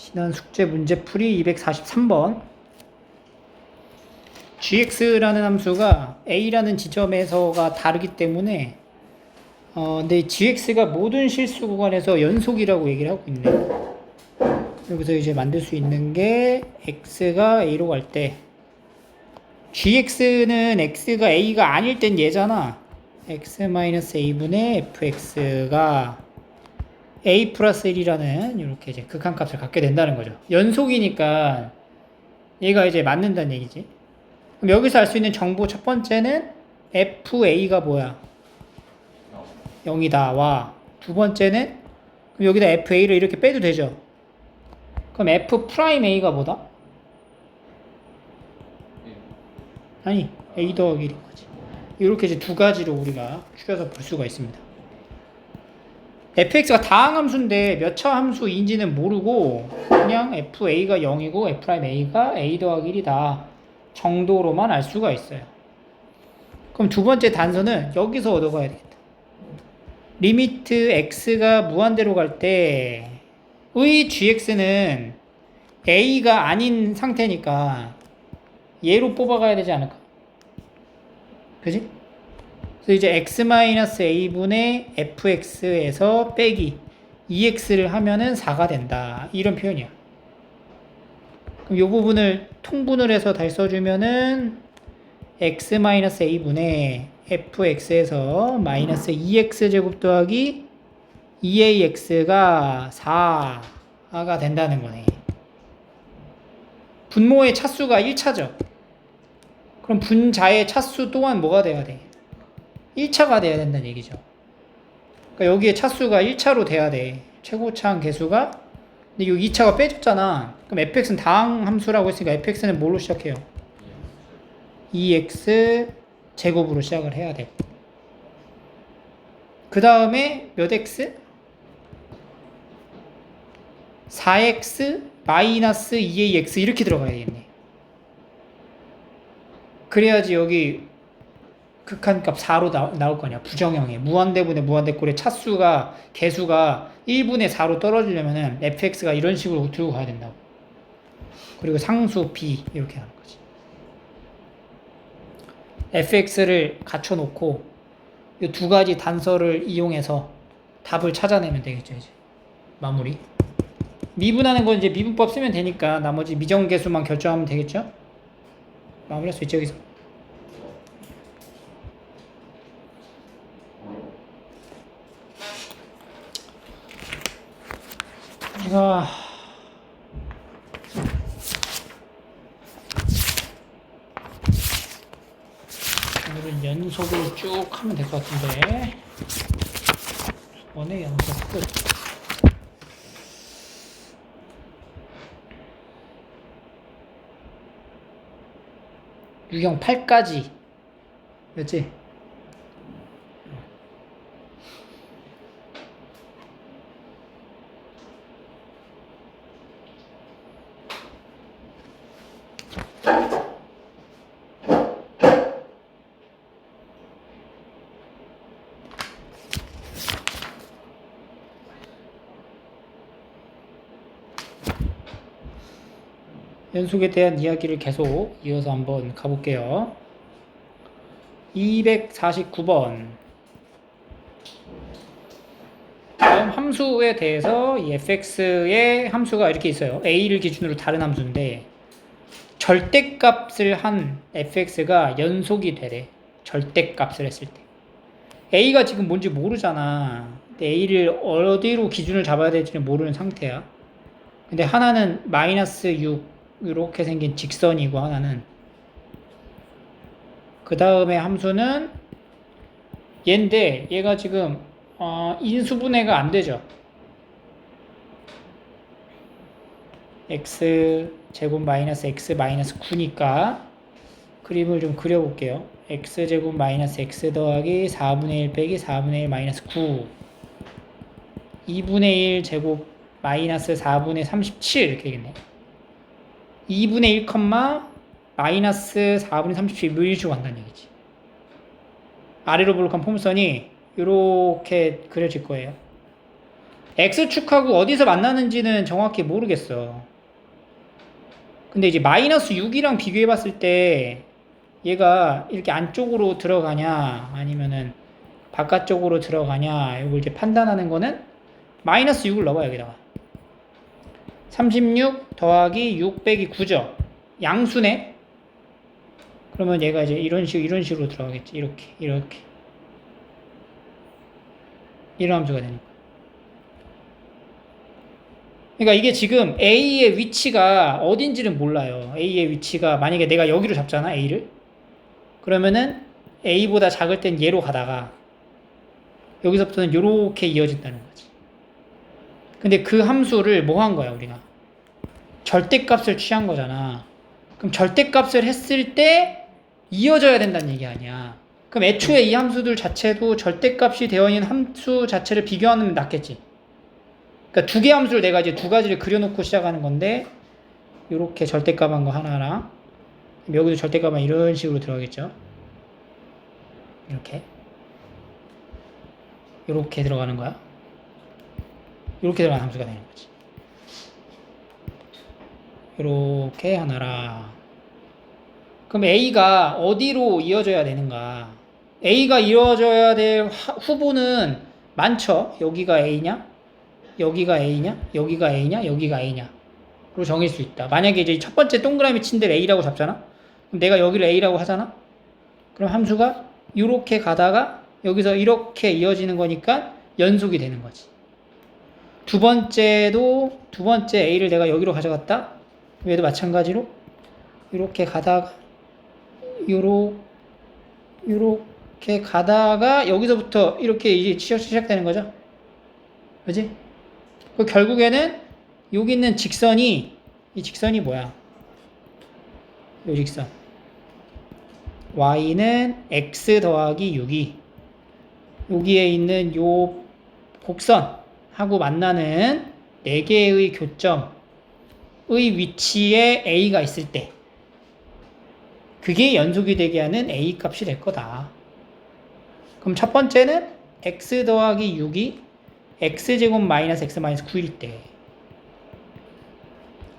지난 숙제 문제풀이 243번. gx라는 함수가 a라는 지점에서가 다르기 때문에 근데 gx가 모든 실수 구간에서 연속이라고 얘기를 하고 있네. 여기서 이제 만들 수 있는 게 x가 a로 갈 때 gx는 x가 a가 아닐 땐 얘잖아. x-a분의 fx가 a 플러스 1이라는 이렇게 이제 극한값을 갖게 된다는 거죠. 연속이니까 얘가 이제 맞는다는 얘기지. 그럼 여기서 알 수 있는 정보 첫 번째는 fa가 뭐야? 0이다. 와. 두 번째는 그럼 여기다 fa를 이렇게 빼도 되죠. 그럼 f'a가 뭐다? 아니, a 더하기 1인 거지. 이렇게 이제 두 가지로 우리가 추려서 볼 수가 있습니다. fx가 다항함수인데 몇 차 함수인지는 모르고 그냥 fa가 0이고 f'a가 a 더하기 1이다 정도로만 알 수가 있어요. 그럼 두 번째 단서는 여기서 얻어가야 되겠다. 리미트 x가 무한대로 갈 때의 gx는 a가 아닌 상태니까 얘로 뽑아가야 되지 않을까? 그지? 그래서 이제 x-a분의 fx에서 빼기 2x를 하면은 4가 된다. 이런 표현이야. 그럼 이 부분을 통분을 해서 다시 써주면은 x-a분의 fx에서 마이너스 2x제곱 더하기 2ax가 4가 된다는 거네. 분모의 차수가 1차죠. 그럼 분자의 차수 또한 뭐가 돼야 돼? 1차가 돼야 된다는 얘기죠. 그러니까 여기에 차수가 1차로 돼야 돼. 최고차항 개수가. 근데 여기 2차가 빼졌잖아. 그럼 fx는 다항 함수라고 했으니까 fx는 뭘로 시작해요? 2x 제곱으로 시작을 해야 되고. 그 다음에 몇 x? 4x 마이너스 2ax 이렇게 들어가야 되겠네. 그래야지 여기 극한값 4로 나올 거 아니야. 부정형에 무한대분의 무한대꼴의 차수가 개수가 1분의 4로 떨어지려면은 fx가 이런 식으로 들고 가야 된다고. 그리고 상수 b 이렇게 하는 거지. fx를 갖춰놓고 이 두 가지 단서를 이용해서 답을 찾아내면 되겠죠. 이제 마무리. 미분하는 건 이제 미분법 쓰면 되니까 나머지 미정계수만 결정하면 되겠죠. 마무리할 수 있죠. 여기서. 제가 오늘은 연속을 쭉 하면 될 것 같은데 원의 연속 끝. 유형 8까지 였지? 연속에 대한 이야기를 계속 이어서 한번 가볼게요. 249번. 다음 함수에 대해서 이 fx의 함수가 이렇게 있어요. a를 기준으로 다른 함수인데 절대값을 한 fx가 연속이 되래. 절대값을 했을 때. a가 지금 뭔지 모르잖아. 근데 a를 어디로 기준을 잡아야 될지는 모르는 상태야. 근데 하나는 마이너스 6 이렇게 생긴 직선이고 하나는 그 다음에 함수는 얘인데 얘가 지금 인수분해가 안 되죠. x 제곱 마이너스 x 마이너스 9니까 그림을 좀 그려볼게요. x 제곱 마이너스 x 더하기 4분의 1 빼기 4분의 1 마이너스 9 2분의 1 제곱 마이너스 4분의 37 이렇게 되겠네. 2분의 1 마이너스 4분의 37 이런 식으로 간다는 얘기지. 아래로 볼록한 폼선이 이렇게 그려질 거예요. x축하고 어디서 만나는지는 정확히 모르겠어. 근데 이제 마이너스 6이랑 비교해 봤을 때 얘가 이렇게 안쪽으로 들어가냐 아니면은 바깥쪽으로 들어가냐 이걸 이제 판단하는 거는 마이너스 6을 넣어봐. 여기다가 36 더하기 6 빼기 9죠. 양수네. 그러면 얘가 이제 이런 식으로 들어가겠지. 이렇게 이런 함수가 되는 거야. 그러니까 이게 지금 A의 위치가 어딘지는 몰라요. A의 위치가 만약에 내가 여기로 잡잖아, A를. 그러면은 A보다 작을 땐 얘로 가다가 여기서부터는 요렇게 이어진다는 거지. 근데 그 함수를 뭐 한 거야, 우리가? 절대값을 취한 거잖아. 그럼 절대값을 했을 때 이어져야 된다는 얘기 아니야. 그럼 애초에 이 함수들 자체도 절대값이 되어 있는 함수 자체를 비교하면 낫겠지. 그러니까 두 개 함수를 내가 이제 두 가지를 그려놓고 시작하는 건데, 요렇게 절대값한 거 하나랑, 여기도 절대값은 이런 식으로 들어가겠죠. 이렇게 들어가는 거야. 이렇게 들어가는 함수가 되는 거지. 이렇게 하나라. 그럼 A가 어디로 이어져야 되는가? A가 이어져야 될 후보는 많죠. 여기가 A냐? 여기가 A냐? 여기가 A냐? 여기가 A냐? 로 정할 수 있다. 만약에 이제 첫 번째 동그라미 친 데를 A라고 잡잖아? 그럼 내가 여기를 A라고 하잖아? 그럼 함수가 이렇게 가다가 여기서 이렇게 이어지는 거니까 연속이 되는 거지. 두 번째 A를 내가 여기로 가져갔다? 얘도 마찬가지로 이렇게 가다가 요렇게 가다가 여기서부터 이렇게 이제 시작되는 거죠. 그지? 그 결국에는 여기 있는 직선이, 이 직선이 뭐야? 요 직선. y는 x 더하기 6이 여기에 있는 요 곡선하고 만나는 4개의 교점의 위치에 a가 있을 때 그게 연속이 되게 하는 a 값이 될 거다. 그럼 첫 번째는 x 더하기 6이 x제곱 마이너스 x 마이너스 9일 때,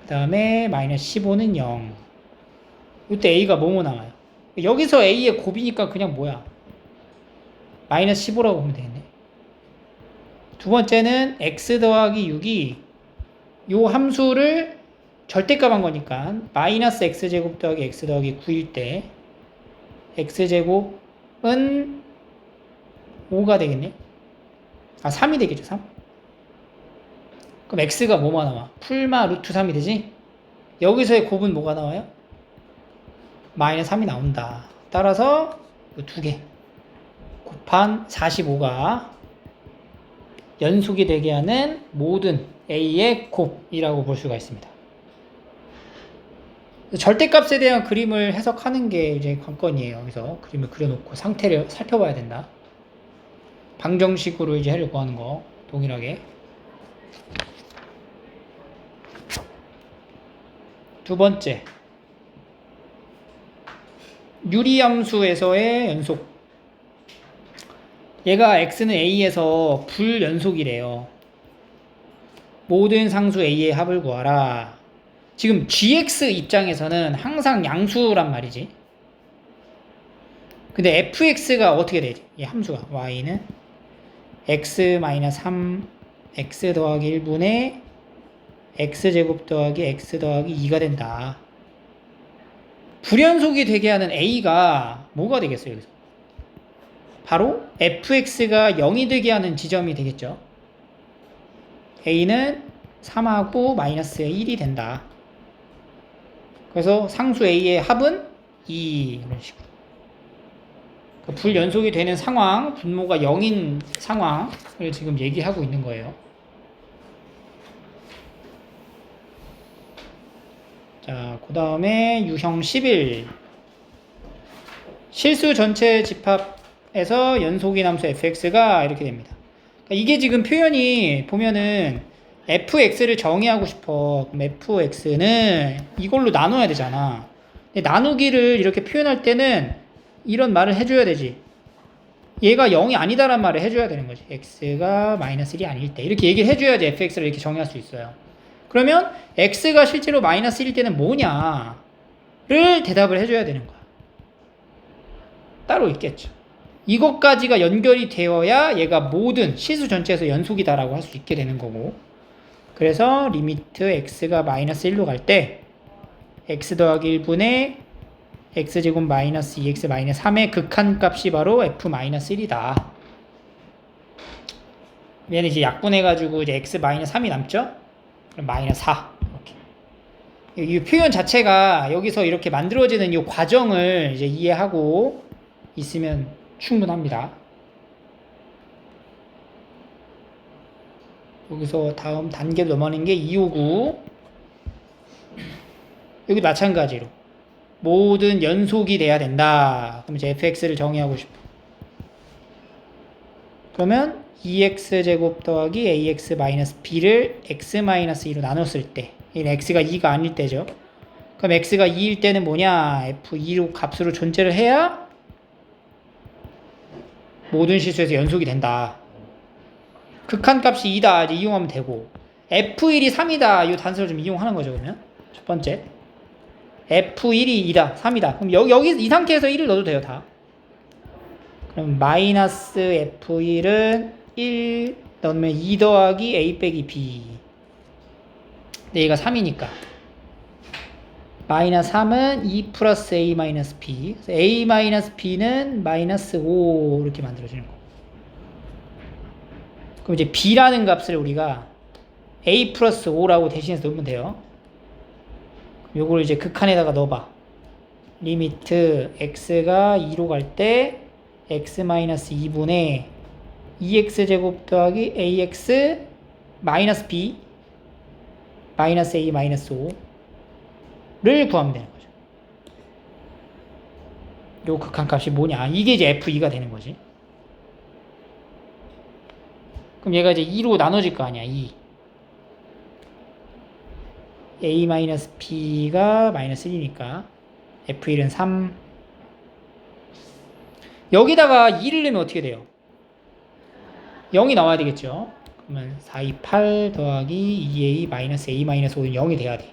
그 다음에 마이너스 15는 0. 이때 a가 뭐뭐 나와요? 여기서 a의 곱이니까 그냥 뭐야? 마이너스 15라고 보면 되겠네. 두 번째는 x 더하기 6이 요 함수를 절대값한 거니까 마이너스 x제곱 더하기 x 더하기 9일 때 x제곱은 5가 되겠네. 3이 되겠죠. 3. 그럼 x가 뭐가 나와? 풀마 루트 3이 되지? 여기서의 곱은 뭐가 나와요? 마이너스 3이 나온다. 따라서 이 두 개 곱한 45가 연속이 되게 하는 모든 a의 곱이라고 볼 수가 있습니다. 절대값에 대한 그림을 해석하는 게 이제 관건이에요. 그래서 그림을 그려놓고 상태를 살펴봐야 된다. 방정식으로 이제 하려고 하는 거 동일하게. 두 번째, 유리함수에서의 연속. 얘가 x는 a에서 불연속이래요. 모든 상수 a의 합을 구하라. 지금 gx 입장에서는 항상 양수란 말이지. 근데 fx가 어떻게 되지? 이 함수가 y는 x-3 x 더하기 1분의 x제곱 더하기 x 더하기 2가 된다. 불연속이 되게 하는 a가 뭐가 되겠어요? 여기서 바로 fx가 0이 되게 하는 지점이 되겠죠. a는 3하고 마이너스 1이 된다. 그래서 상수 a의 합은 2 이런 식으로. 불연속이 되는 상황, 분모가 0인 상황을 지금 얘기하고 있는 거예요. 자, 그 다음에 유형 11. 실수 전체 집합에서 연속인 함수 fx가 이렇게 됩니다. 그러니까 이게 지금 표현이 보면은 fx를 정의하고 싶어. 그럼 fx는 이걸로 나눠야 되잖아. 근데 나누기를 이렇게 표현할 때는 이런 말을 해줘야 되지. 얘가 0이 아니다란 말을 해줘야 되는 거지. x가 마이너스 1이 아닐 때. 이렇게 얘기를 해줘야지 fx를 이렇게 정의할 수 있어요. 그러면 x가 실제로 마이너스 1일 때는 뭐냐를 대답을 해줘야 되는 거야. 따로 있겠죠. 이것까지가 연결이 되어야 얘가 모든 실수 전체에서 연속이다라고 할 수 있게 되는 거고. 그래서 리미트 x가 마이너스 1로 갈 때 x 더하기 1분의 x제곱 마이너스 2x 마이너스 3의 극한값이 바로 f 마이너스 1이다. 얘는 이제 약분해가지고 이제 x 마이너스 3이 남죠? 그럼 마이너스 4. 이렇게. 이 표현 자체가 여기서 이렇게 만들어지는 이 과정을 이제 이해하고 있으면 충분합니다. 여기서 다음 단계로 넘어가는 게 259. 여기 마찬가지로 모든 연속이 돼야 된다. 그럼 이제 fx를 정의하고 싶어. 그러면 2x제곱 더하기 ax 마이너스 b를 x 마이너스 2로 나눴을 때, 얘는 x가 2가 아닐 때죠. 그럼 x가 2일 때는 뭐냐? f2로 값으로 존재를 해야 모든 실수에서 연속이 된다. 극한값이 2다. 이제 이용하면 되고, f1이 3이다. 이 단서를 좀 이용하는 거죠. 그러면 첫 번째 f1이 2다, 3이다. 그럼 여기 이 상태에서 1을 넣어도 돼요, 다. 그럼 마이너스 f1은 1 넣으면 2 더하기 a 빼기 b. 근데 얘가 3이니까 마이너스 3은 2 플러스 a 마이너스 b. 그래서 a 마이너스 b는 마이너스 5 이렇게 만들어지는 거. 그럼 이제 b라는 값을 우리가 a 플러스 5라고 대신해서 넣으면 돼요. 요걸 이제 극한에다가 넣어봐. 리미트 x가 2로 갈 때 x 마이너스 2분의 2x제곱 더하기 ax 마이너스 b 마이너스 a 마이너스 5를 구하면 되는 거죠. 요 극한값이 뭐냐? 이게 이제 f2가 되는 거지. 그럼 얘가 이제 2로 나눠질 거 아니야. 2. a-b가 마이너스 1이니까 f1은 3. 여기다가 2를 넣으면 어떻게 돼요? 0이 나와야 되겠죠. 그러면 4, 2, 8 더하기 2a 마이너스 a 마이너스 5는 0이 돼야 돼.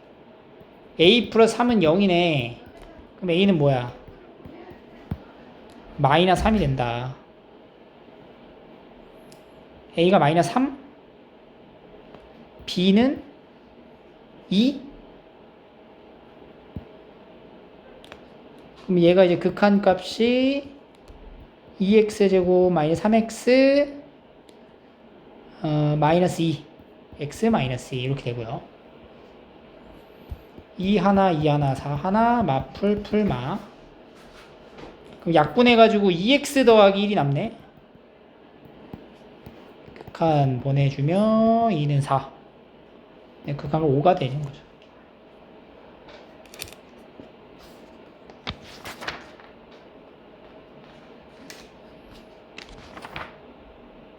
a 플러스 3은 0이네. 그럼 a는 뭐야? 마이너스 3이 된다. a가 마이너스 3? b는 2? 그럼 얘가 이제 극한값이 2x제곱 마이너스 3x 마이너스 2 x 마이너스 2 이렇게 되고요. 2 하나 2 하나 4 하나 마풀 풀마. 그럼 약분해가지고 2x 더하기 1이 남네. 극한 보내주면 2는 4. 네, 극한은 5가 되는 거죠.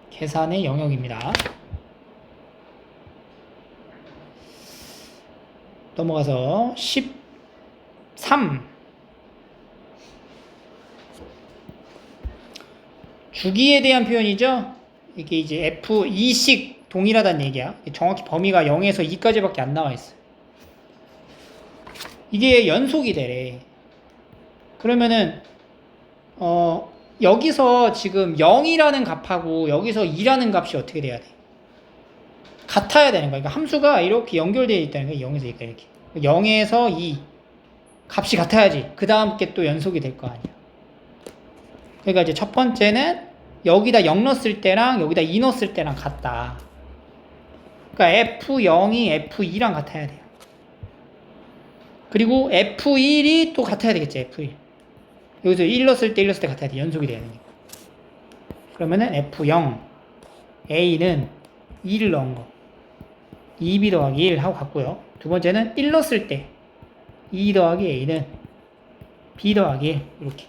계산의 영역입니다. 넘어가서 13. 주기에 대한 표현이죠. 이게 이제 F2식 동일하다는 얘기야. 정확히 범위가 0에서 2까지밖에 안 나와 있어. 이게 연속이 되래. 그러면은 여기서 지금 0이라는 값하고 여기서 2라는 값이 어떻게 돼야 돼? 같아야 되는 거야. 그러니까 함수가 이렇게 연결되어 있다는 거야. 0에서 2까지 이렇게. 0에서 2 값이 같아야지. 그 다음 게 또 연속이 될 거 아니야. 그러니까 이제 첫 번째는 여기다 0 넣었을 때랑 여기다 2 넣었을 때랑 같다. 그러니까 F0이 F2랑 같아야 돼요. 그리고 F1이 또 같아야 되겠지. F1. 여기서 1 넣었을 때 1 넣었을 때 같아야 돼. 연속이 돼야 되니까. 그러면은 F0 A는 2를 넣은 거 2b 더하기 1 하고 같고요. 두 번째는 1 넣었을 때 2 더하기 A는 B 더하기 1 이렇게.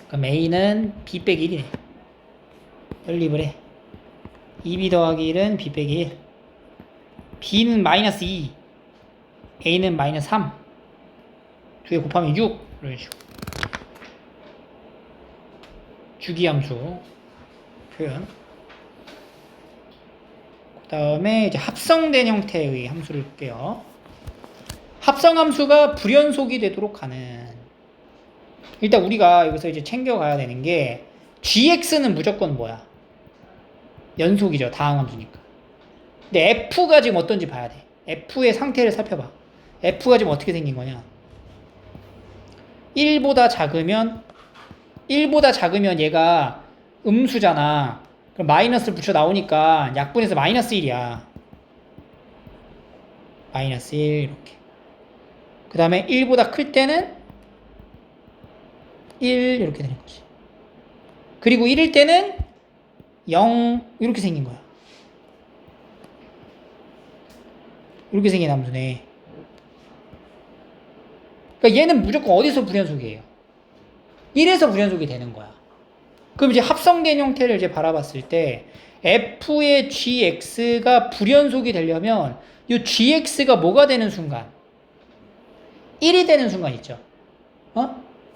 그럼 A는 B 빼기 1이네. 연립을 해. 2b 더하기 1은 B 빼기 1. B는 마이너스 2. A는 마이너스 3. 두 개 곱하면 6. 이런 식으로. 주기함수 표현. 그 다음에 이제 합성된 형태의 함수를 볼게요. 합성함수가 불연속이 되도록 하는. 일단 우리가 여기서 이제 챙겨가야 되는 게 gx는 무조건 뭐야? 연속이죠. 다항함수니까. 근데 f가 지금 어떤지 봐야 돼. f의 상태를 살펴봐. f가 지금 어떻게 생긴 거냐? 1보다 작으면 얘가 음수잖아. 그럼 마이너스를 붙여 나오니까 약분해서 마이너스 1이야. 마이너스 1 이렇게. 그 다음에 1보다 클 때는 1 이렇게 되는 거지. 그리고 1일 때는 0 이렇게 생긴 거야. 이렇게 생긴 함수네. 그러니까 얘는 무조건 어디서 불연속이에요? 1에서 불연속이 되는 거야. 그럼 이제 합성된 형태를 이제 바라봤을 때 f의 gx가 불연속이 되려면 이 gx가 뭐가 되는 순간? 1이 되는 순간 있죠.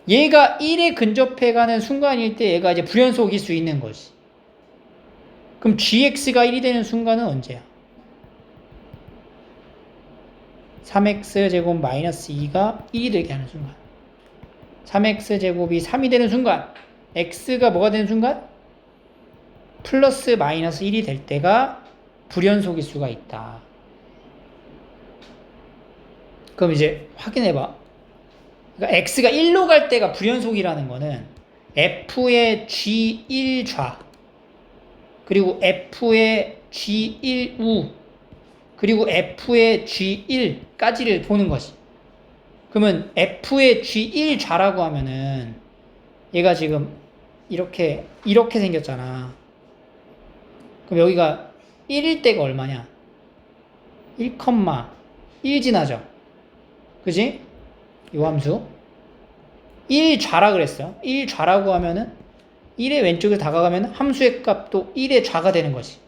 얘가 1에 근접해가는 순간일 때 얘가 이제 불연속일 수 있는 거지. 그럼 gx가 1이 되는 순간은 언제야? 3x제곱 마이너스 2가 1이 되게 하는 순간. 3x제곱이 3이 되는 순간. x가 뭐가 되는 순간? 플러스 마이너스 1이 될 때가 불연속일 수가 있다. 그럼 이제 확인해봐. 그러니까 x가 1로 갈 때가 불연속이라는 거는 f의 g1좌 그리고 f의 g1우 그리고 f의 g1까지를 보는 것이. 그러면 f의 g1좌라고 하면은 얘가 지금 이렇게 생겼잖아. 그럼 여기가 1일 때가 얼마냐? 1,1 지나죠. 그지? 이 함수 1좌라 그랬어요. 1좌라고 하면은 1의 왼쪽에 다가가면 함수의 값도 1의 좌가 되는 거지.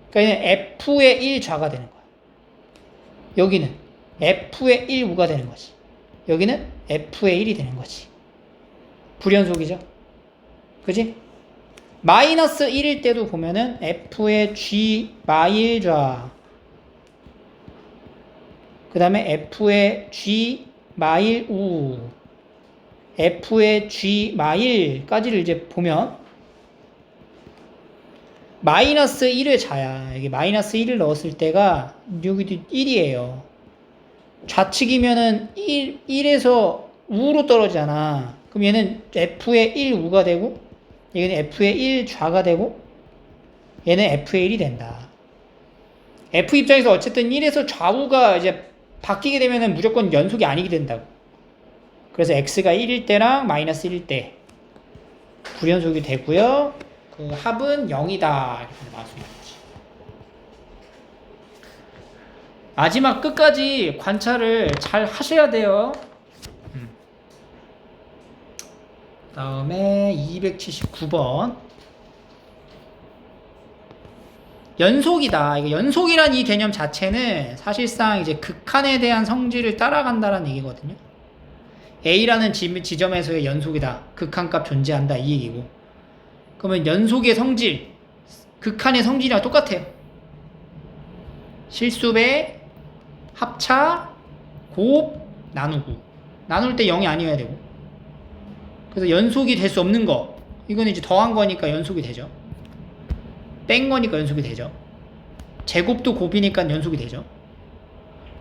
그러니까 얘는 f의 1좌가 되는 거야. 여기는 f의 1우가 되는 거지. 여기는 f의 1이 되는 거지. 불연속이죠. 그지? 마이너스 1일 때도 보면은 f의 g 마일좌 그 다음에 f의 g 마일우 f의 g 마일까지를 이제 보면 마이너스 1의 좌야. 여기 마이너스 1을 넣었을 때가 여기도 1이에요. 좌측이면은 1에서 우로 떨어지잖아. 그럼 얘는 f의 1우가 되고 얘는 f의 1좌가 되고 얘는 f의 1이 된다. f 입장에서 어쨌든 1에서 좌우가 이제 바뀌게 되면은 무조건 연속이 아니게 된다고. 그래서 x가 1일 때랑 마이너스 1일 때 불연속이 되고요. 그 합은 0이다. 이렇게 나올 수 있는 거지. 마지막 끝까지 관찰을 잘 하셔야 돼요. 다음에 279번. 연속이다. 이거 연속이란 이 개념 자체는 사실상 이제 극한에 대한 성질을 따라간다는 얘기거든요. A라는 지점에서의 연속이다. 극한값 존재한다. 이 얘기고. 그러면 연속의 성질, 극한의 성질이랑 똑같아요. 실수배, 합차, 곱, 나누고. 나눌 때 0이 아니어야 되고. 그래서 연속이 될 수 없는 거. 이건 이제 더한 거니까 연속이 되죠. 뺀 거니까 연속이 되죠. 제곱도 곱이니까 연속이 되죠.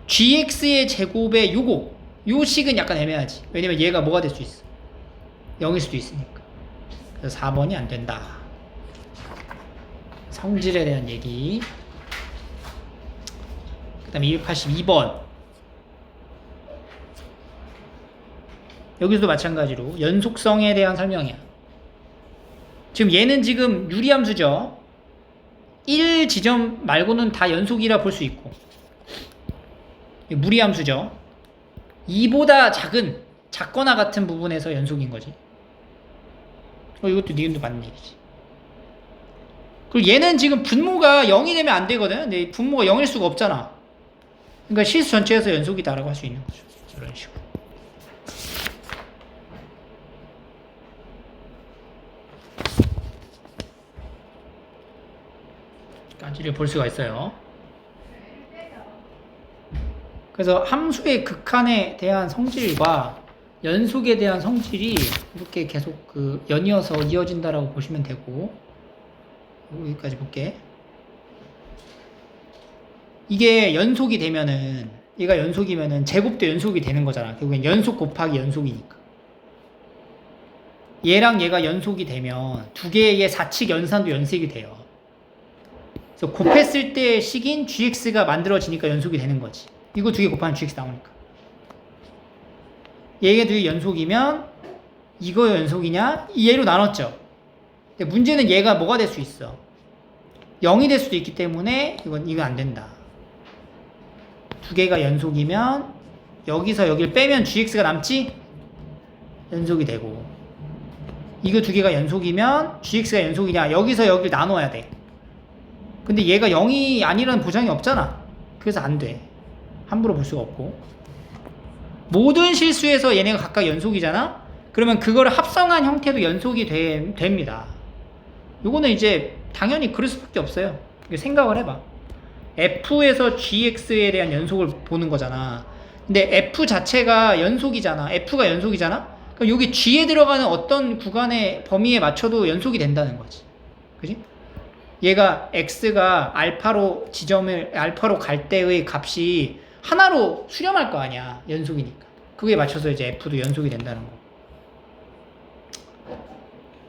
gx의 제곱의 요 식은 약간 애매하지. 왜냐면 얘가 뭐가 될 수 있어? 0일 수도 있으니까. 그래서 4번이 안 된다. 성질에 대한 얘기. 그 다음에 282번. 여기서도 마찬가지로 연속성에 대한 설명이야. 지금 얘는 지금 유리함수죠. 1 지점 말고는 다 연속이라 볼 수 있고 무리함수죠. 2보다 작거나 같은 부분에서 연속인 거지. 이것도 니은도 맞는 얘기지. 그리고 얘는 지금 분모가 0이 되면 안 되거든. 근데 분모가 0일 수가 없잖아. 그러니까 실수 전체에서 연속이다라고 할 수 있는 거죠. 이런 식으로. 인지를 볼 수가 있어요. 그래서 함수의 극한에 대한 성질과 연속에 대한 성질이 이렇게 계속 그 연이어서 이어진다라고 보시면 되고, 여기까지 볼게. 이게 연속이 되면은, 얘가 연속이면은 제곱도 연속이 되는 거잖아. 결국엔 연속 곱하기 연속이니까. 얘랑 얘가 연속이 되면 두 개의 사칙 연산도 연속이 돼요. 그래서 곱했을 때 식인 gx가 만들어지니까 연속이 되는 거지. 이거 두 개 곱하면 gx 나오니까. 얘가 두 개 연속이면 이거 연속이냐? 얘로 나눴죠. 근데 문제는 얘가 뭐가 될 수 있어? 0이 될 수도 있기 때문에 이건 안 된다. 두 개가 연속이면 여기서 여기를 빼면 gx가 남지? 연속이 되고, 이거 두 개가 연속이면 gx가 연속이냐? 여기서 여기를 나눠야 돼. 근데 얘가 0이 아니라는 보장이 없잖아. 그래서 안 돼. 함부로 볼 수가 없고. 모든 실수에서 얘네가 각각 연속이잖아? 그러면 그거를 합성한 형태도 연속이 됩니다. 요거는 이제 당연히 그럴 수밖에 없어요. 생각을 해봐. f에서 gx에 대한 연속을 보는 거잖아. 근데 f 자체가 연속이잖아. f가 연속이잖아? 그럼 여기 g에 들어가는 어떤 구간의 범위에 맞춰도 연속이 된다는 거지. 그지? 얘가 x가 알파로 갈 때의 값이 하나로 수렴할 거 아니야. 연속이니까. 그거에 맞춰서 이제 f도 연속이 된다는 거.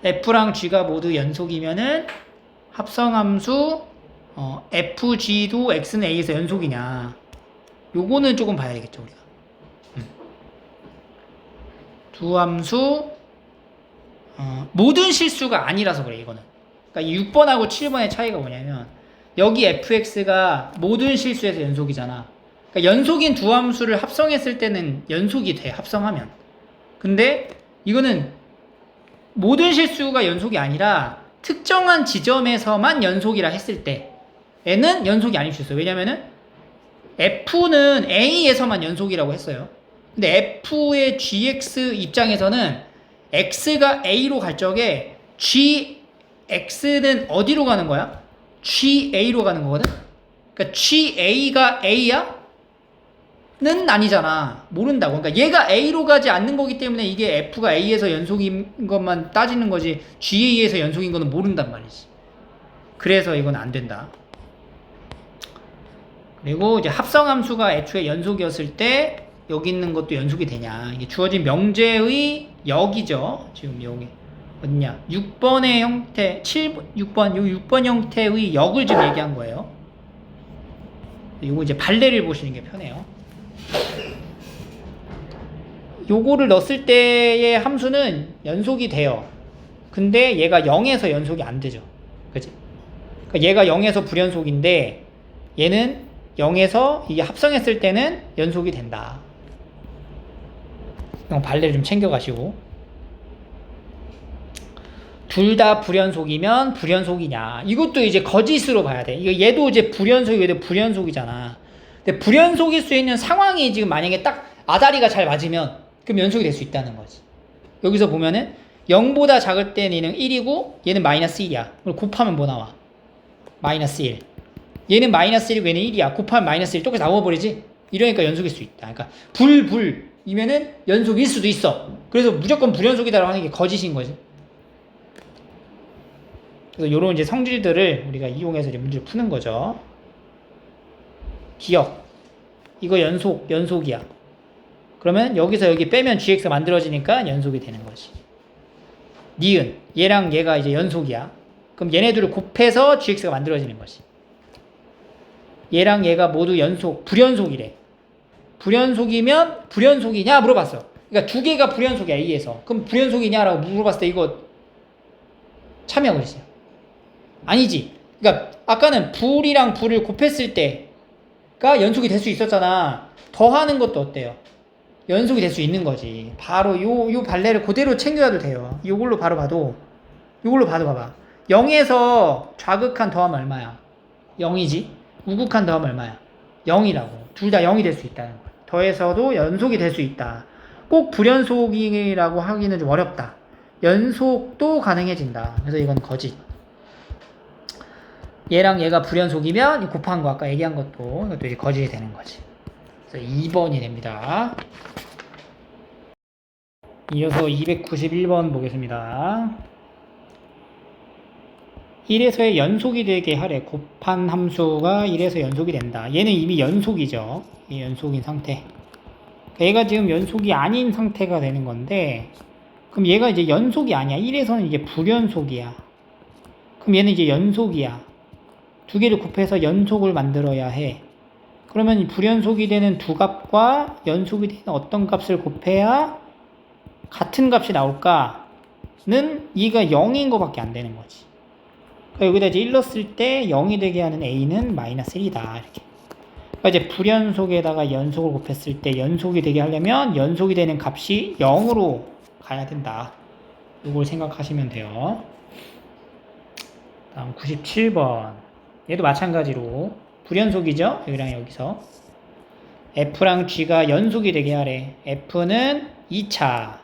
f랑 g가 모두 연속이면은 합성함수 fg도 x는 a에서 연속이냐. 요거는 조금 봐야 되겠죠, 우리가. 두 함수 모든 실수가 아니라서 그래, 이거는. 그러니까 6번하고 7번의 차이가 뭐냐면, 여기 fx가 모든 실수에서 연속이잖아. 그러니까 연속인 두 함수를 합성했을 때는 연속이 돼, 합성하면. 근데 이거는 모든 실수가 연속이 아니라 특정한 지점에서만 연속이라 했을 때에는 연속이 아닐 수 있어요. 왜냐면은 f는 a에서만 연속이라고 했어요. 근데 f의 gx 입장에서는 x가 a로 갈 적에 gx는 어디로 가는 거야? ga로 가는 거거든? 그러니까 ga가 a야? 는 아니잖아. 모른다고. 그러니까 얘가 a로 가지 않는 거기 때문에 이게 f가 a에서 연속인 것만 따지는 거지, ga에서 연속인 거는 모른단 말이지. 그래서 이건 안 된다. 그리고 이제 합성함수가 애초에 연속이었을 때 여기 있는 것도 연속이 되냐. 이게 주어진 명제의 역이죠. 지금 여기 어딨냐? 6번의 형태, 6번 형태의 역을 지금 얘기한 거예요. 이거 이제 발레를 보시는 게 편해요. 요거를 넣었을 때의 함수는 연속이 돼요. 근데 얘가 0에서 연속이 안 되죠. 그치? 그러니까 얘가 0에서 불연속인데 얘는 0에서 이게 합성했을 때는 연속이 된다. 발레를 좀 챙겨가시고. 둘 다 불연속이면 불연속이냐. 이것도 이제 거짓으로 봐야 돼. 얘도 이제 불연속이 왜 불연속이잖아. 근데 불연속일 수 있는 상황이 지금 만약에 딱 아다리가 잘 맞으면 그럼 연속이 될 수 있다는 거지. 여기서 보면은 0보다 작을 때 얘는 1이고 얘는 마이너스 1이야. 그럼 곱하면 뭐 나와? 마이너스 1. 얘는 마이너스 1이고 얘는 1이야. 곱하면 마이너스 1 똑같이 나와버리지? 이러니까 연속일 수 있다. 그러니까 불이면은 연속일 수도 있어. 그래서 무조건 불연속이다라고 하는 게 거짓인 거지. 그래서 요런 이제 성질들을 우리가 이용해서 이제 문제를 푸는 거죠. 기억. 이거 연속이야. 그러면 여기서 여기 빼면 gx가 만들어지니까 연속이 되는 거지. 니은. 얘랑 얘가 이제 연속이야. 그럼 얘네들을 곱해서 gx가 만들어지는 거지. 얘랑 얘가 모두 불연속이래. 불연속이면 불연속이냐 물어봤어. 그러니까 두 개가 불연속이야, A에서. 그럼 불연속이냐라고 물어봤을 때 이거 참여 그랬어요. 아니지. 그러니까 아까는 불이랑 불을 곱했을 때가 연속이 될 수 있었잖아. 더하는 것도 어때요? 연속이 될 수 있는 거지. 바로 요 발레를 그대로 챙겨가도 돼요. 요걸로 바로 봐도, 요걸로 봐도 봐봐. 0에서 좌극한 더하면 얼마야? 0이지. 우극한 더하면 얼마야? 0이라고. 둘 다 0이 될 수 있다는 거야. 더해서도 연속이 될 수 있다. 꼭 불연속이라고 하기는 좀 어렵다. 연속도 가능해진다. 그래서 이건 거짓. 얘랑 얘가 불연속이면 곱한 거 아까 얘기한 것도 이것도 이제 거짓이 되는 거지. 그래서 2번이 됩니다. 이어서 291번 보겠습니다. 1에서의 연속이 되게 하래. 곱한 함수가 1에서 연속이 된다. 얘는 이미 연속이죠. 이 연속인 상태. 얘가 지금 연속이 아닌 상태가 되는 건데, 그럼 얘가 이제 연속이 아니야. 1에서는 이제 불연속이야. 그럼 얘는 이제 연속이야. 두 개를 곱해서 연속을 만들어야 해. 그러면 불연속이 되는 두 값과 연속이 되는 어떤 값을 곱해야 같은 값이 나올까는 이가 0인 것밖에 안 되는 거지. 그러니까 여기다 이제 1 넣었을 때 0이 되게 하는 a는 마이너스 1이다. 이렇게. 그러니까 이제 불연속에다가 연속을 곱했을 때 연속이 되게 하려면 연속이 되는 값이 0으로 가야 된다. 이걸 생각하시면 돼요. 다음 97번. 얘도 마찬가지로 불연속이죠? 여기랑 여기서. F랑 G가 연속이 되게 하래. F는 2차.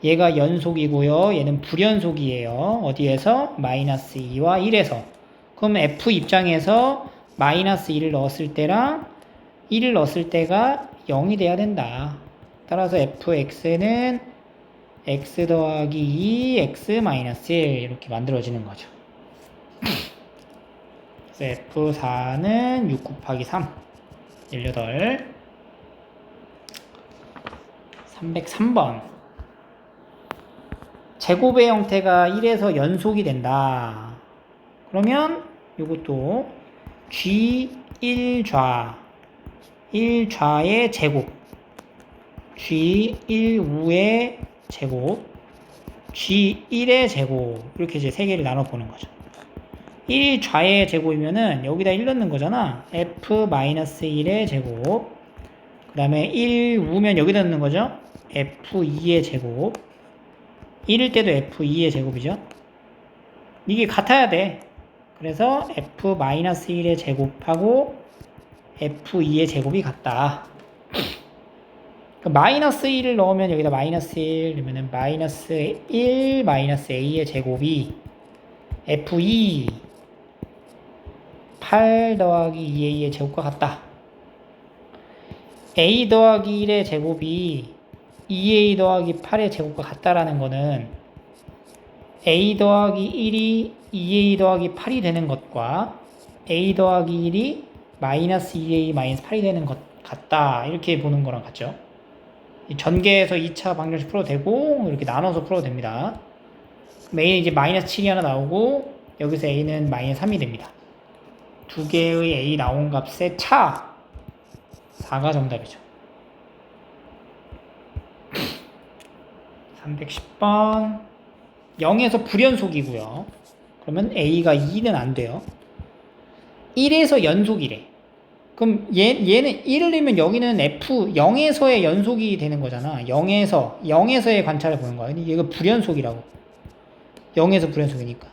얘가 연속이고요. 얘는 불연속이에요. 어디에서? 마이너스 2와 1에서. 그럼 F 입장에서 마이너스 1을 넣었을 때랑 1을 넣었을 때가 0이 돼야 된다. 따라서 fx는 x 더하기 2, x 마이너스 1 이렇게 만들어지는 거죠. 그래서 f4는 6 곱하기 3, 18. 303번. 제곱의 형태가 1에서 연속이 된다. 그러면 이것도 G1좌, 1좌의 제곱, G1우의 제곱, G1의 제곱, 이렇게 이제 세 개를 나눠 보는 거죠. 1좌의 제곱이면은 여기다 1 넣는 거잖아. F-1의 제곱, 그 다음에 1우면 여기다 넣는 거죠. F2의 제곱, 1일 때도 F2의 제곱이죠. 이게 같아야 돼. 그래서 F-1의 제곱하고 F2의 제곱이 같다. 마이너스 1을 넣으면 여기다 마이너스 1 그러면 마이너스 1 마이너스 A의 제곱이 F2 8 더하기 2A의 제곱과 같다. A 더하기 1의 제곱이 2A 더하기 8의 제곱과 같다라는 거는 A 더하기 1이 2A 더하기 8이 되는 것과 A 더하기 1이 마이너스 2A 마이너스 8이 되는 것 같다. 이렇게 보는 거랑 같죠. 전개해서 2차 방정식 풀어도 되고 이렇게 나눠서 풀어도 됩니다. A는 이제 마이너스 7이 하나 나오고 여기서 A는 마이너스 3이 됩니다. 두 개의 A 나온 값의 차 4가 정답이죠. 310번 0에서 불연속이고요. 그러면 A가 2는 안 돼요. 1에서 연속이래. 그럼 얘는 1을 넣으면 여기는 F 0에서의 연속이 되는 거잖아. 0에서의 관찰을 보는 거야. 얘가 불연속이라고. 0에서 불연속이니까.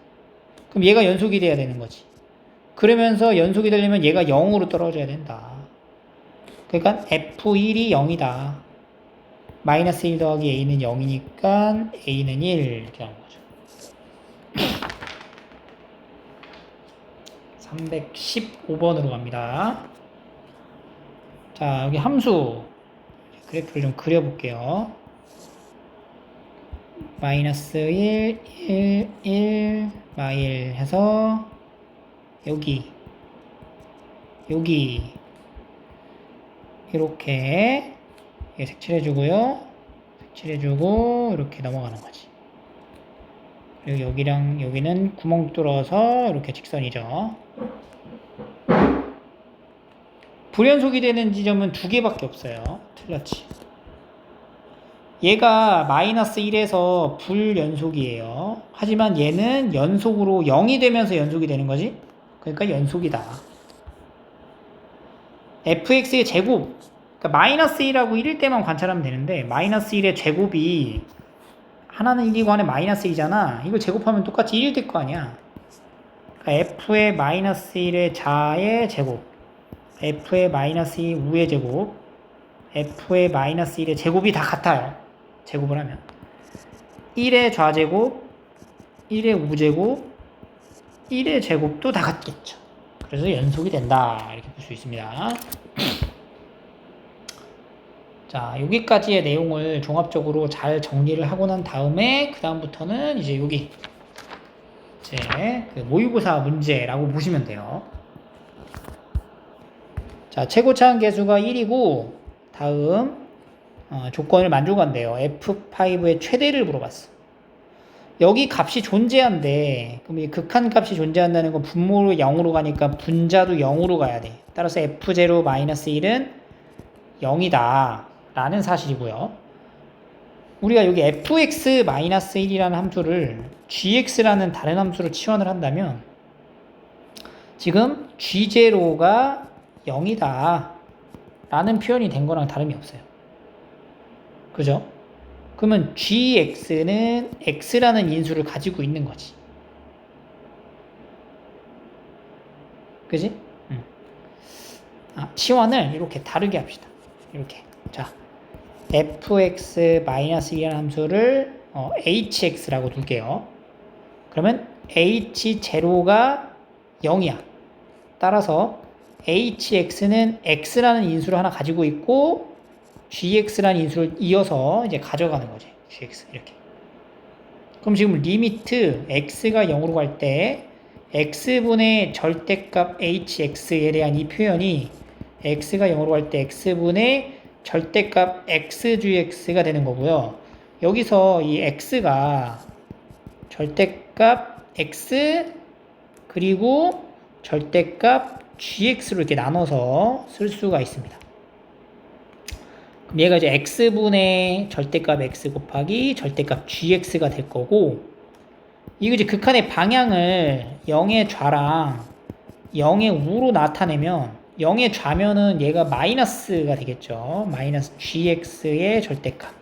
그럼 얘가 연속이 돼야 되는 거지. 그러면서 연속이 되려면 얘가 0으로 떨어져야 된다. 그러니까 F1이 0이다. 마이너스 1 더하기 A는 0이니까 A는 1 이렇게 나온 거죠. 315번으로 갑니다. 자, 여기 함수 그래프를 좀 그려볼게요. 마이너스 1, 1, 1, 마일 해서 여기 이렇게 색칠해주고요. 색칠해주고 이렇게 넘어가는 거지. 그리고 여기랑 여기는 구멍 뚫어서 이렇게 직선이죠. 불연속이 되는 지점은 두 개밖에 없어요. 틀렸지. 얘가 마이너스 1에서 불연속이에요. 하지만 얘는 연속으로 0이 되면서 연속이 되는 거지. 그러니까 연속이다. fx의 제곱, 그러니까 마이너스 1하고 1일 때만 관찰하면 되는데 마이너스 1의 제곱이 하나는 1이고 하나는 마이너스 1이잖아. 이걸 제곱하면 똑같이 1일 될 거 아니야. 그러니까 f의 마이너스 1의 자의 제곱, f의 마이너스 2 우의 제곱, f의 마이너스 1의 제곱이 다 같아요. 제곱을 하면 1의 좌제곱, 1의 우제곱, 1의 제곱도 다 같겠죠. 그래서 연속이 된다. 이렇게 볼 수 있습니다. 자, 여기까지의 내용을 종합적으로 잘 정리를 하고 난 다음에 그 다음부터는 이제 여기 이제 그 모의고사 문제라고 보시면 돼요. 자, 최고차항 계수가 1이고 다음 조건을 만족한대요. F5의 최대를 물어봤어. 여기 값이 존재한대. 그럼 이 극한 값이 존재한다는 건 분모로 0으로 가니까 분자도 0으로 가야 돼. 따라서 F0-1은 0이다 라는 사실이고요. 우리가 여기 fx-1이라는 함수를 gx라는 다른 함수로 치환을 한다면 지금 g0가 0이다 라는 표현이 된 거랑 다름이 없어요. 그죠? 그러면 gx는 x라는 인수를 가지고 있는 거지. 그지? 치환을 이렇게 다르게 합시다. 이렇게. 자, fx-1이라는 함수를 hx라고 둘게요. 그러면 h0가 0이야. 따라서 hx는 x라는 인수를 하나 가지고 있고 gx라는 인수를 이어서 이제 가져가는 거지. gx 이렇게. 그럼 지금 리미트 x가 0으로 갈 때 x분의 절대값 hx에 대한 이 표현이 x가 0으로 갈 때 x분의 절대값 xgx가 되는 거고요. 여기서 이 x가 절대값 x 그리고 절대값 gx로 이렇게 나눠서 쓸 수가 있습니다. 그럼 얘가 이제 x분의 절대값 x 곱하기 절대값 gx가 될 거고, 이거 이제 극한의 방향을 0의 좌랑 0의 우로 나타내면 0의 좌면은 얘가 마이너스가 되겠죠. 마이너스 gx의 절대값.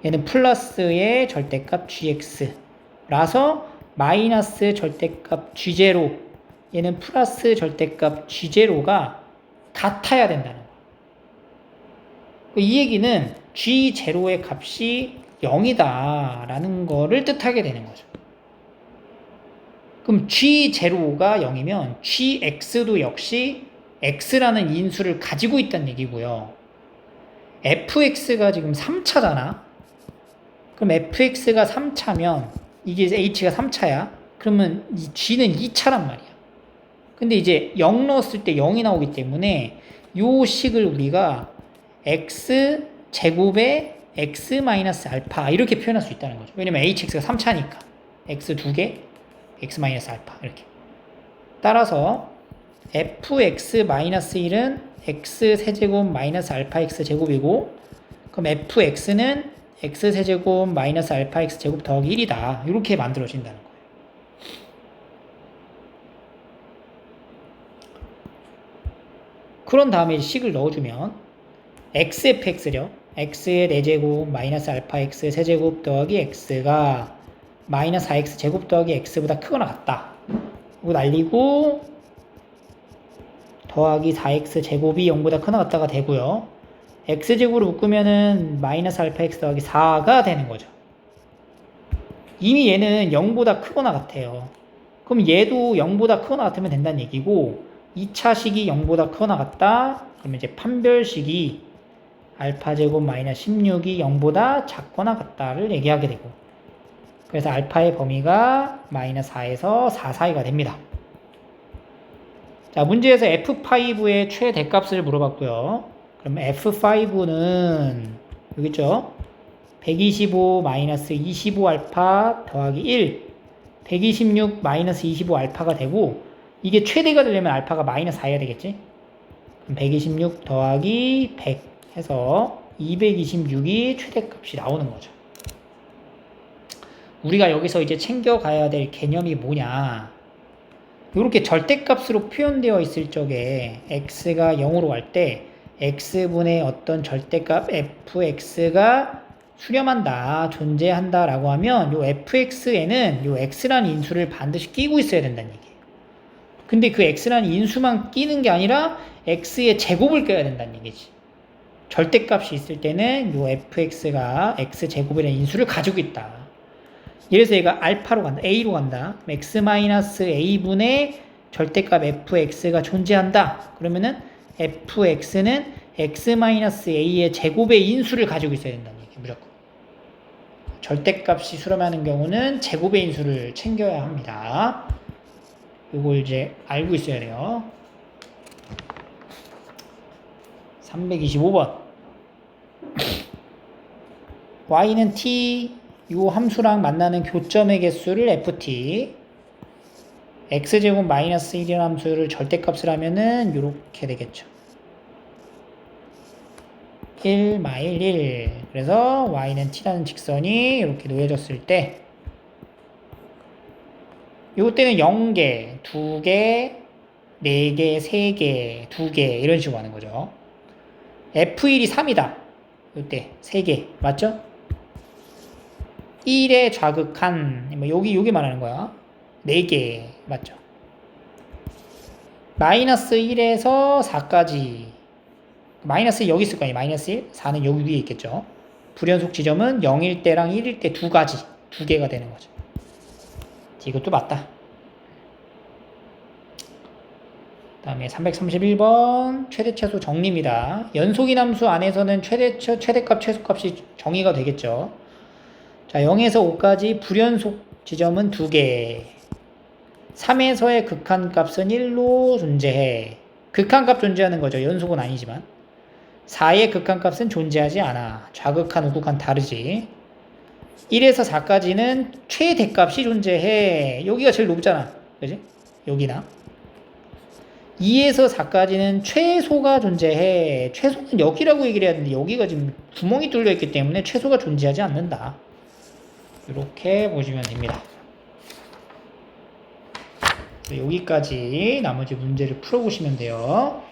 얘는 플러스의 절대값 gx. 라서 마이너스 절대값 g0. 얘는 플러스 절대값 g0가 같아야 된다는 거예요. 이 얘기는 g0의 값이 0이다 라는 거를 뜻하게 되는 거죠. 그럼 g0가 0이면 gx도 역시 x라는 인수를 가지고 있다는 얘기고요. fx가 지금 3차잖아. 그럼 fx가 3차면 이게 h가 3차야. 그러면 이 g는 2차란 말이야. 근데 이제 0 넣었을 때 0이 나오기 때문에 요 식을 우리가 x 제곱에 x-알파 이렇게 표현할 수 있다는 거죠. 왜냐면 hx가 3차니까 x 2개 x-알파 이렇게. 따라서 fx-1은 x 세제곱 마이너스 알파 x 제곱이고, 그럼 fx는 x 세제곱 마이너스 알파 x 제곱 더하기 1이다 이렇게 만들어진다는 거예요. 그런 다음에 식을 넣어주면 xfx죠. x의 4제곱 마이너스 알파 x 세제곱 더하기 x가 마이너스 4x 제곱 더하기 x보다 크거나 같다. 이거 날리고 더하기 4x 제곱이 0보다 크거나 같다가 되고요. x제곱으로 묶으면은 마이너스 알파 x 더하기 4가 되는 거죠. 이미 얘는 0보다 크거나 같아요. 그럼 얘도 0보다 크거나 같으면 된다는 얘기고, 2차식이 0보다 크거나 같다. 그러면 이제 판별식이 알파 제곱 마이너스 16이 0보다 작거나 같다를 얘기하게 되고, 그래서 알파의 범위가 마이너스 4에서 4 사이가 됩니다. 자, 문제에서 F5의 최대값을 물어봤고요. 그럼 F5는 여기 있죠. 125 마이너스 25 알파 더하기 1, 126 마이너스 25 알파가 되고, 이게 최대가 되려면 알파가 마이너스 4여야 되겠지? 그럼 126 더하기 100 해서 226이 최대값이 나오는 거죠. 우리가 여기서 이제 챙겨가야 될 개념이 뭐냐. 이렇게 절대값으로 표현되어 있을 적에 x가 0으로 갈 때 x분의 어떤 절대값 fx가 수렴한다, 존재한다 라고 하면 요 fx에는 요 x라는 인수를 반드시 끼고 있어야 된다는 얘기예요. 근데 그 x라는 인수만 끼는 게 아니라 x의 제곱을 껴야 된다는 얘기지. 절대값이 있을 때는 요 fx가 x제곱이라는 인수를 가지고 있다. 이래서 얘가 알파로 간다. A로 간다. x-a분의 절대값 fx가 존재한다. 그러면은 fx는 x-a의 제곱의 인수를 가지고 있어야 된다는 얘기 무조건. 절대값이 수렴하는 경우는 제곱의 인수를 챙겨야 합니다. 이걸 이제 알고 있어야 돼요. 325번. y는 t 요 함수랑 만나는 교점의 개수를 ft, x제곱 마이너스 1이라는 함수를 절대값을 하면은 요렇게 되겠죠. 1 마일 1. 그래서 y는 t라는 직선이 이렇게 놓여졌을 때 요때는 0개, 2개, 4개, 3개, 2개 이런 식으로 하는 거죠. f1이 3이다. 요때 3개 맞죠? 1의 좌극한 뭐 여기 말하는 거야. 4개 맞죠? 마이너스 1에서 4까지 마이너스 여기 있을 거 아니에요. 마이너스 1, 4는 여기 위에 있겠죠. 불연속 지점은 0일 때랑 1일 때 두 개가 되는 거죠. 이것도 맞다. 그 다음에 331번 최대 최소 정리입니다. 연속인 함수 안에서는 최대값 최소값이 정의가 되겠죠. 자, 0에서 5까지 불연속 지점은 2개. 3에서의 극한값은 1로 존재해. 극한값 존재하는 거죠. 연속은 아니지만. 4의 극한값은 존재하지 않아. 좌극한, 우극한 다르지. 1에서 4까지는 최대값이 존재해. 여기가 제일 높잖아. 그지? 여기나. 2에서 4까지는 최소가 존재해. 최소는 여기라고 얘기를 해야 되는데 여기가 지금 구멍이 뚫려 있기 때문에 최소가 존재하지 않는다. 이렇게 보시면 됩니다. 여기까지 나머지 문제를 풀어보시면 돼요.